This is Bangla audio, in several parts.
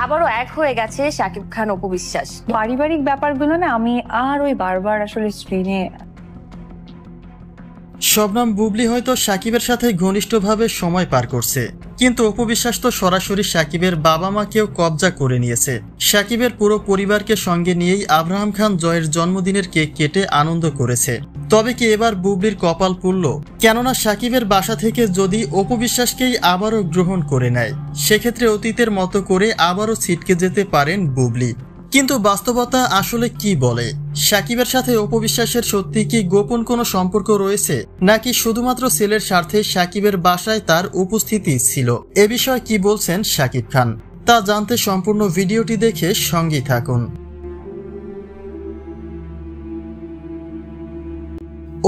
আবারও এক হয়ে গেছে শাকিব খান অপু বিশ্বাস। পারিবারিক ব্যাপারগুলো না আমি আর ওই বারবার আসলে স্ক্রিনে। শবনম বুবলি হয়তো শাকিবের সাথে ঘনিষ্ঠভাবে সময় পার করছে, কিন্তু অপু বিশ্বাস তো সরাসরি শাকিবের বাবা মাকেও কবজা করে নিয়েছে। শাকিবের পুরো পরিবারকে সঙ্গে নিয়েই আব্রাহাম খান জয়ের জন্মদিনের কেক কেটে আনন্দ করেছে। তবে কি এবার বুবলির কপাল পুড়ল? কেননা শাকিবের বাসা থেকে যদি অপু বিশ্বাসকেই আবারও গ্রহণ করে নেয়, সেক্ষেত্রে অতীতের মতো করে আবারও ছিটকে যেতে পারেন বুবলি। কিন্তু বাস্তবতা আসলে কি বলে? শাকিবের সাথে অপু বিশ্বাসের সত্যি কি গোপন কোনো সম্পর্ক রয়েছে, নাকি শুধুমাত্র ছেলের স্বার্থে শাকিবের বাসায় তার উপস্থিতি ছিল? এ বিষয়ে কি বলছেন শাকিব খান, তা জানতে সম্পূর্ণ ভিডিওটি দেখে সঙ্গেই থাকুন।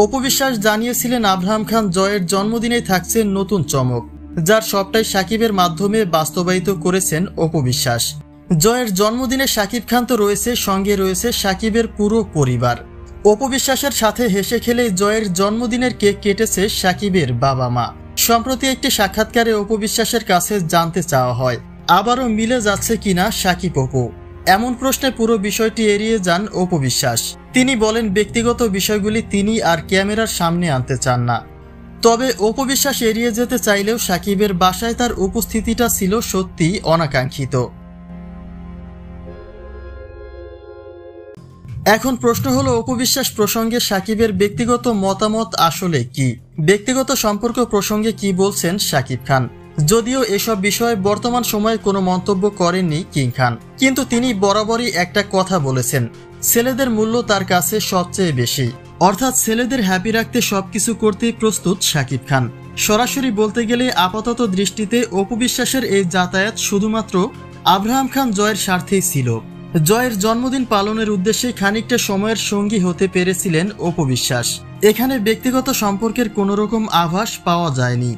অপু বিশ্বাস জানিয়েছিলেন আব্রাহাম খান জয়ের জন্মদিনে থাকছে নতুন চমক, যার সবটাই শাকিবের মাধ্যমে বাস্তবায়িত করেছেন অপু বিশ্বাস। জয়ের জন্মদিনে শাকিব খান তো রয়েছে, সঙ্গে রয়েছে শাকিবের পুরো পরিবার। অপু বিশ্বাসের সাথে হেসে খেলে জয়ের জন্মদিনের কেক কেটেছে শাকিবের বাবা মা। সম্প্রতি একটি সাক্ষাৎকারে অপু বিশ্বাসের কাছে জানতে চাওয়া হয় আবারও মিলে যাচ্ছে কিনা শাকিব অপু। এমন প্রশ্নে পুরো বিষয়টি এড়িয়ে যান অপু বিশ্বাস। তিনি বলেন ব্যক্তিগত বিষয়গুলি তিনি আর ক্যামেরার সামনে আনতে চান না। তবে অপু বিশ্বাস এড়িয়ে যেতে চাইলেও শাকিবের বাসায় তার উপস্থিতিটা ছিল সত্যি অনাকাঙ্ক্ষিত। এখন প্রশ্ন হলো অপু বিশ্বাস প্রসঙ্গে শাকিবের ব্যক্তিগত মতামত আসলে কি? ব্যক্তিগত সম্পর্ক প্রসঙ্গে কি বলছেন শাকিব খান? যদিও এসব বিষয়ে বর্তমান সময়ে কোনো মন্তব্য করেননি কিং খান, কিন্তু তিনি বরাবরই একটা কথা বলেছেন, ছেলেদের মূল্য তার কাছে সবচেয়ে বেশি। অর্থাৎ ছেলেদের হ্যাপি রাখতে সবকিছু করতে প্রস্তুত শাকিব খান। সরাসরি বলতে গেলে আপাতত দৃষ্টিতে অপু বিশ্বাসের এই যাতায়াত শুধুমাত্র আব্রাহাম খান জয়ের স্বার্থেই ছিল। জয়ের জন্মদিন পালনের উদ্দেশ্যে খানিকটা সময়ের সঙ্গী হতে পেরেছিলেন অপু বিশ্বাস। এখানে ব্যক্তিগত সম্পর্কের কোনো রকম আভাস পাওয়া যায়নি।